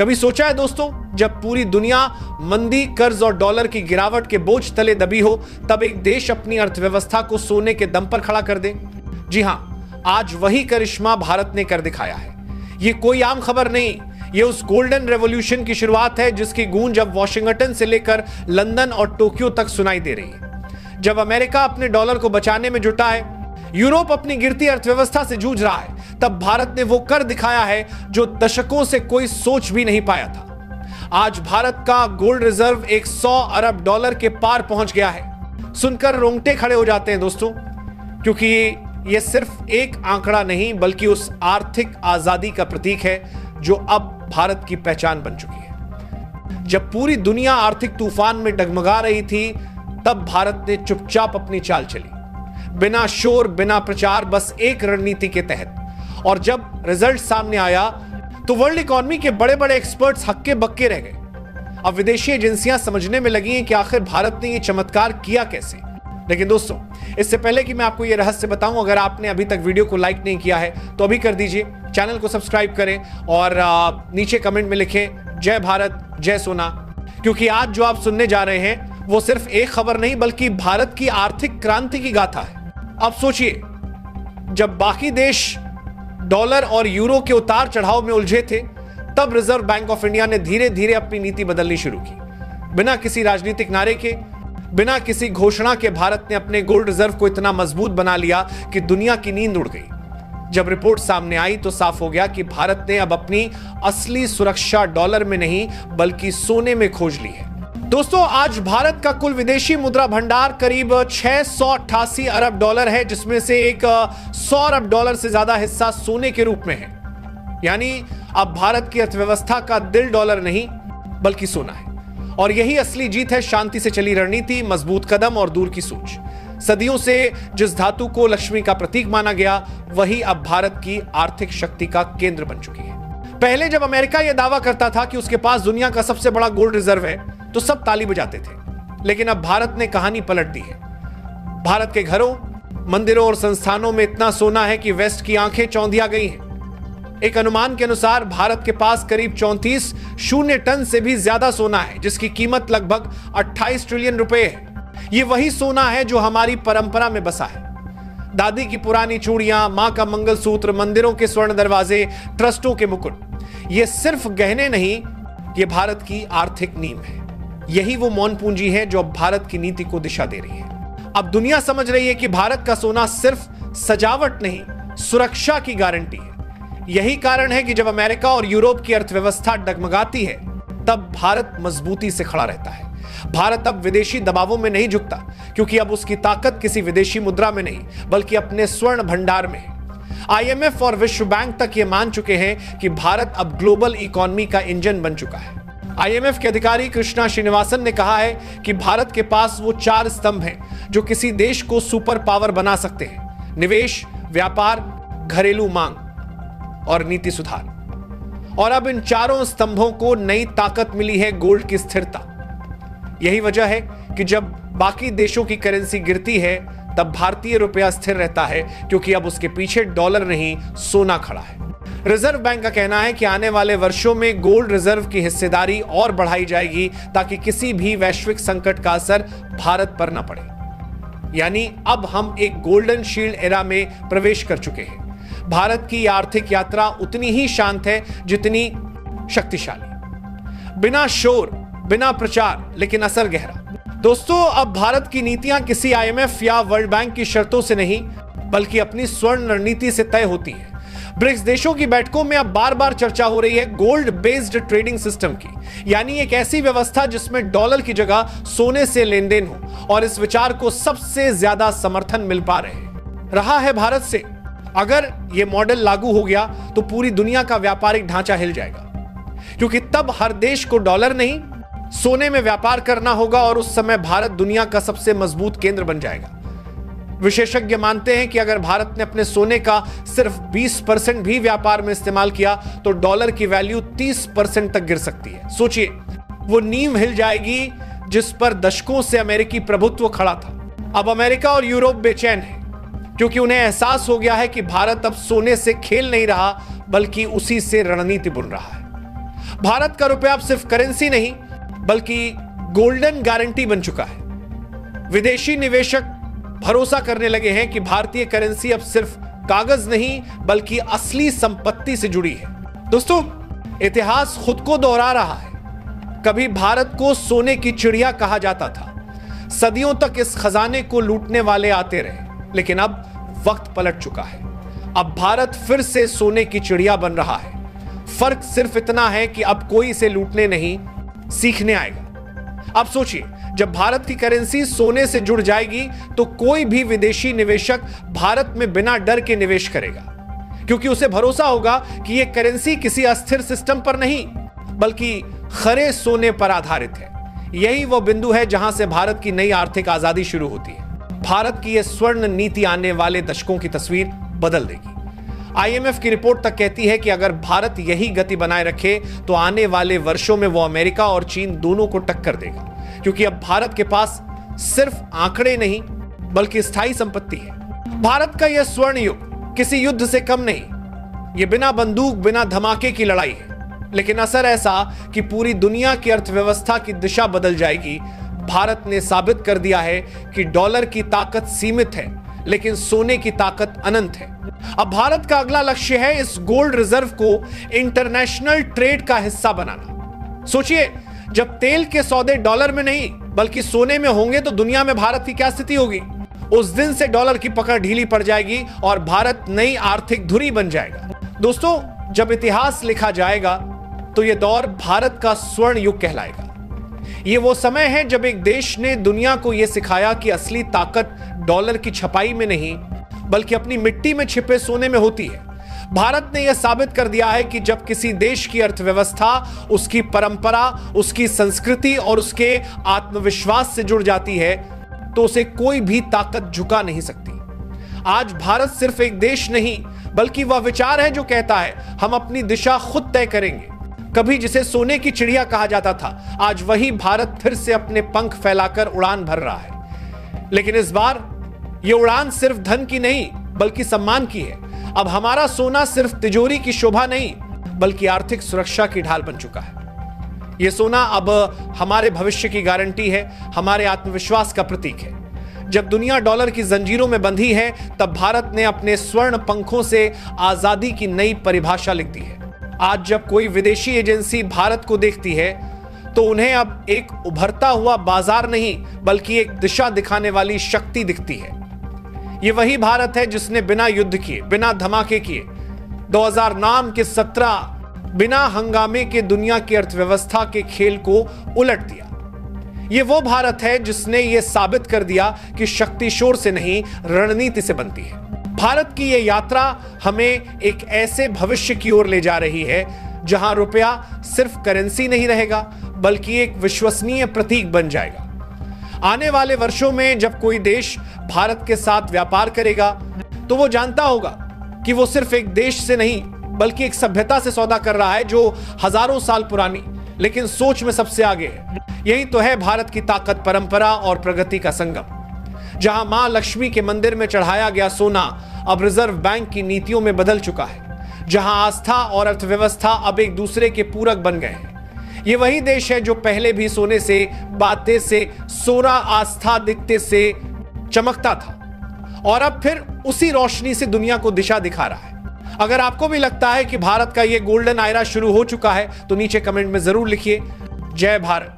कभी सोचा है दोस्तों, जब पूरी दुनिया मंदी, कर्ज और डॉलर की गिरावट के बोझ तले दबी हो, तब एक देश अपनी अर्थव्यवस्था को सोने के दम पर खड़ा कर दे? जी हां, आज वही करिश्मा भारत ने कर दिखाया है। यह कोई आम खबर नहीं, यह उस गोल्डन रेवोल्यूशन की शुरुआत है जिसकी गूंज अब वॉशिंगटन से लेकर लंदन और टोक्यो तक सुनाई दे रही है। जब अमेरिका अपने डॉलर को बचाने में जुटा है, यूरोप अपनी गिरती अर्थव्यवस्था से जूझ रहा है, तब भारत ने वो कर दिखाया है जो दशकों से कोई सोच भी नहीं पाया था। आज भारत का गोल्ड रिजर्व 100 अरब डॉलर के पार पहुंच गया है। सुनकर रोंगटे खड़े हो जाते हैं दोस्तों, क्योंकि ये सिर्फ एक आंकड़ा नहीं बल्कि उस आर्थिक आजादी का प्रतीक है जो अब भारत की पहचान बन चुकी है। जब पूरी दुनिया आर्थिक तूफान में डगमगा रही थी, तब भारत ने चुपचाप अपनी चाल चली, बिना शोर, बिना प्रचार, बस एक रणनीति के तहत। और जब रिजल्ट सामने आया तो वर्ल्ड इकोनॉमी के बड़े बड़े एक्सपर्ट्स हक्के बक्के रह गए। अब विदेशी एजेंसियां समझने में लगी हैं कि आखिर भारत ने यह चमत्कार किया कैसे। लेकिन दोस्तों, इससे पहले कि मैं आपको यह रहस्य बताऊं, अगर आपने अभी तक वीडियो को लाइक नहीं किया है तो अभी कर दीजिए, चैनल को सब्सक्राइब करें और नीचे कमेंट में लिखें जय भारत, जय सोना। क्योंकि आज जो आप सुनने जा रहे हैं वो सिर्फ एक खबर नहीं बल्कि भारत की आर्थिक क्रांति की गाथा है। अब सोचिए, जब बाकी देश डॉलर और यूरो के उतार चढ़ाव में उलझे थे, तब रिजर्व बैंक ऑफ इंडिया ने धीरे धीरे अपनी नीति बदलनी शुरू की। बिना किसी राजनीतिक नारे के, बिना किसी घोषणा के भारत ने अपने गोल्ड रिजर्व को इतना मजबूत बना लिया कि दुनिया की नींद उड़ गई। जब रिपोर्ट सामने आई तो साफ हो गया कि भारत ने अब अपनी असली सुरक्षा डॉलर में नहीं बल्कि सोने में खोज ली है। दोस्तों, आज भारत का कुल विदेशी मुद्रा भंडार करीब 688 अरब डॉलर है, जिसमें से एक 100 अरब डॉलर से ज्यादा हिस्सा सोने के रूप में है। यानी अब भारत की अर्थव्यवस्था का दिल डॉलर नहीं बल्कि सोना है। और यही असली जीत है शांति से चली रणनीति, मजबूत कदम और दूर की सोच। सदियों से जिस धातु को लक्ष्मी का प्रतीक माना गया, वही अब भारत की आर्थिक शक्ति का केंद्र बन चुकी है। पहले जब अमेरिका यह दावा करता था कि उसके पास दुनिया का सबसे बड़ा गोल्ड रिजर्व है, तो सब ताली बजाते थे। लेकिन अब भारत ने कहानी पलट दी है। भारत के घरों, मंदिरों और संस्थानों में इतना सोना है कि वेस्ट की आंखें चौंधिया गई हैं। एक अनुमान के अनुसार भारत के पास करीब 34 टन से भी ज्यादा सोना है, जिसकी कीमत लगभग 28 ट्रिलियन रुपए है। यह वही सोना है जो हमारी परंपरा में बसा है। दादी की पुरानी चूड़ियां, मां का मंगलसूत्र, मंदिरों के स्वर्ण दरवाजे, ट्रस्टों के मुकुट, ये सिर्फ गहने नहीं, ये भारत की आर्थिक नींव है। यही वो मौन पूंजी है जो अब भारत की नीति को दिशा दे रही है। अब दुनिया समझ रही है कि भारत का सोना सिर्फ सजावट नहीं, सुरक्षा की गारंटी है। यही कारण है कि जब अमेरिका और यूरोप की अर्थव्यवस्था डगमगाती है, तब भारत मजबूती से खड़ा रहता है। भारत अब विदेशी दबावों में नहीं झुकता, क्योंकि अब उसकी ताकत किसी विदेशी मुद्रा में नहीं बल्कि अपने स्वर्ण भंडार में है। IMF और विश्व बैंक तक ये मान चुके हैं कि भारत अब ग्लोबल इकोनॉमी का इंजन बन चुका है। IMF के अधिकारी कृष्णा श्रीनिवासन ने कहा है कि भारत के पास वो 4 स्तंभ हैं जो किसी देश को सुपर पावर बना सकते हैं: निवेश, व्यापार, घरेलू मांग और नीति सुधार। और अब इन चारों स्तंभों को नई ताकत मिली है, गोल्ड की स्थिरता। यही वजह है कि जब बाकी देशों की करेंसी गिरती है, तब भारतीय रुपया स्थिर रहता है, क्योंकि अब उसके पीछे डॉलर नहीं, सोना खड़ा है। रिजर्व बैंक का कहना है कि आने वाले वर्षों में गोल्ड रिजर्व की हिस्सेदारी और बढ़ाई जाएगी ताकि किसी भी वैश्विक संकट का असर भारत पर न पड़े। यानी अब हम एक गोल्डन शील्ड एरा में प्रवेश कर चुके हैं। भारत की आर्थिक यात्रा उतनी ही शांत है जितनी शक्तिशाली। बिना शोर, बिना प्रचार, लेकिन असर गहरा। दोस्तों, अब भारत की नीतियां किसी IMF या वर्ल्ड बैंक की शर्तों से नहीं बल्कि अपनी स्वर्ण रणनीति से तय होती है। ब्रिक्स देशों की बैठकों में अब बार बार चर्चा हो रही है गोल्ड बेस्ड ट्रेडिंग सिस्टम की, यानी एक ऐसी व्यवस्था जिसमें डॉलर की जगह सोने से लेन देन हो। और इस विचार को सबसे ज्यादा समर्थन मिल पा रहा है भारत से। अगर यह मॉडल लागू हो गया तो पूरी दुनिया का व्यापारिक ढांचा हिल जाएगा, क्योंकि तब हर देश को डॉलर नहीं, सोने में व्यापार करना होगा और उस समय भारत दुनिया का सबसे मजबूत केंद्र बन जाएगा। विशेषज्ञ मानते हैं कि अगर भारत ने अपने सोने का सिर्फ 20% भी व्यापार में इस्तेमाल किया तो डॉलर की वैल्यू 30% तक गिर सकती है। सोचिए, वो नींव हिल जाएगी जिस पर दशकों से अमेरिकी प्रभुत्व खड़ा था। अब अमेरिका और यूरोप बेचैन है, क्योंकि उन्हें एहसास हो गया है कि भारत अब सोने से खेल नहीं रहा बल्कि उसी से रणनीति बुन रहा है। भारत का रुपया अब सिर्फ करेंसी नहीं बल्कि गोल्डन गारंटी बन चुका है। विदेशी निवेशक भरोसा करने लगे हैं कि भारतीय करेंसी अब सिर्फ कागज नहीं बल्कि असली संपत्ति से जुड़ी है। दोस्तों, इतिहास खुद को दोहरा रहा है। कभी भारत को सोने की चिड़िया कहा जाता था। सदियों तक इस खजाने को लूटने वाले आते रहे, लेकिन अब वक्त पलट चुका है। अब भारत फिर से सोने की चिड़िया बन रहा है। फर्क सिर्फ इतना है कि अब कोई इसे लूटने नहीं, सीखने आएगा। अब सोचिए, जब भारत की करेंसी सोने से जुड़ जाएगी तो कोई भी विदेशी निवेशक भारत में बिना डर के निवेश करेगा, क्योंकि उसे भरोसा होगा कि यह करेंसी किसी अस्थिर सिस्टम पर नहीं बल्कि खरे सोने पर आधारित है। यही वो बिंदु है जहां से भारत की नई आर्थिक आजादी शुरू होती है। भारत की यह स्वर्ण नीति आने वाले दशकों की तस्वीर बदल देगी। आईएमएफ की रिपोर्ट तक कहती है कि अगर भारत यही गति बनाए रखे तो आने वाले वर्षों में वो अमेरिका और चीन दोनों को टक्कर देगा, क्योंकि अब भारत के पास सिर्फ आंकड़े नहीं बल्कि स्थायी संपत्ति है। भारत का यह स्वर्ण युग किसी युद्ध से कम नहीं। यह बिना बंदूक, बिना धमाके की लड़ाई है, लेकिन असर ऐसा कि पूरी दुनिया की अर्थव्यवस्था की दिशा बदल जाएगी। भारत ने साबित कर दिया है कि डॉलर की ताकत सीमित है, लेकिन सोने की ताकत अनंत है। अब भारत का अगला लक्ष्य है इस गोल्ड रिजर्व को इंटरनेशनल ट्रेड का हिस्सा बनाना। सोचिए, जब तेल के सौदे डॉलर में नहीं बल्कि सोने में होंगे तो दुनिया में भारत की क्या स्थिति होगी। उस दिन से डॉलर की पकड़ ढीली पड़ जाएगी और भारत नई आर्थिक धुरी बन जाएगा। दोस्तों, जब इतिहास लिखा जाएगा तो यह दौर भारत का स्वर्ण युग कहलाएगा। यह वो समय है जब एक देश ने दुनिया को यह सिखाया कि असली ताकत डॉलर की छपाई में नहीं बल्कि अपनी मिट्टी में छिपे सोने में होती है। भारत ने यह साबित कर दिया है कि जब किसी देश की अर्थव्यवस्था, उसकी परंपरा, उसकी संस्कृति और उसके आत्मविश्वास से जुड़ जाती है तो उसे कोई भी ताकत झुका नहीं सकती। आज भारत सिर्फ एक देश नहीं बल्कि वह विचार है जो कहता है हम अपनी दिशा खुद तय करेंगे। कभी जिसे सोने की चिड़िया कहा जाता था, आज वही भारत फिर से अपने पंख फैलाकर उड़ान भर रहा है। लेकिन इस बार यह उड़ान सिर्फ धन की नहीं बल्कि सम्मान की है। अब हमारा सोना सिर्फ तिजोरी की शोभा नहीं बल्कि आर्थिक सुरक्षा की ढाल बन चुका है। यह सोना अब हमारे भविष्य की गारंटी है, हमारे आत्मविश्वास का प्रतीक है। जब दुनिया डॉलर की जंजीरों में बंधी है, तब भारत ने अपने स्वर्ण पंखों से आजादी की नई परिभाषा लिख दी है। आज जब कोई विदेशी एजेंसी भारत को देखती है तो उन्हें अब एक उभरता हुआ बाजार नहीं बल्कि एक दिशा दिखाने वाली शक्ति दिखती है। यह वही भारत है जिसने बिना युद्ध किए, बिना धमाके किए 2009 के 17 बिना हंगामे के दुनिया की अर्थव्यवस्था के खेल को उलट दिया। यह वो भारत है जिसने यह साबित कर दिया कि शक्ति शोर से नहीं, रणनीति से बनती है। भारत की यह यात्रा हमें एक ऐसे भविष्य की ओर ले जा रही है जहां रुपया सिर्फ करेंसी नहीं रहेगा बल्कि एक विश्वसनीय प्रतीक बन जाएगा। आने वाले वर्षों में जब कोई देश भारत के साथ व्यापार करेगा तो वो जानता होगा कि वो सिर्फ एक देश से नहीं बल्कि एक सभ्यता से सौदा कर रहा है जो हजारों साल पुरानी लेकिन सोच में सबसे आगे है। यही तो है भारत की ताकत, परंपरा और प्रगति का संगम। जहां मां लक्ष्मी के मंदिर में चढ़ाया गया सोना अब रिजर्व बैंक की नीतियों में बदल चुका है। जहां आस्था और अर्थव्यवस्था अब एक दूसरे के पूरक बन गए हैं। ये वही देश है जो पहले भी सोने से, बातें से, सोना आस्था दिखते से चमकता था और अब फिर उसी रोशनी से दुनिया को दिशा दिखा रहा है। अगर आपको भी लगता है कि भारत का ये गोल्डन आयरा शुरू हो चुका है तो नीचे कमेंट में जरूर लिखिए। जय भारत।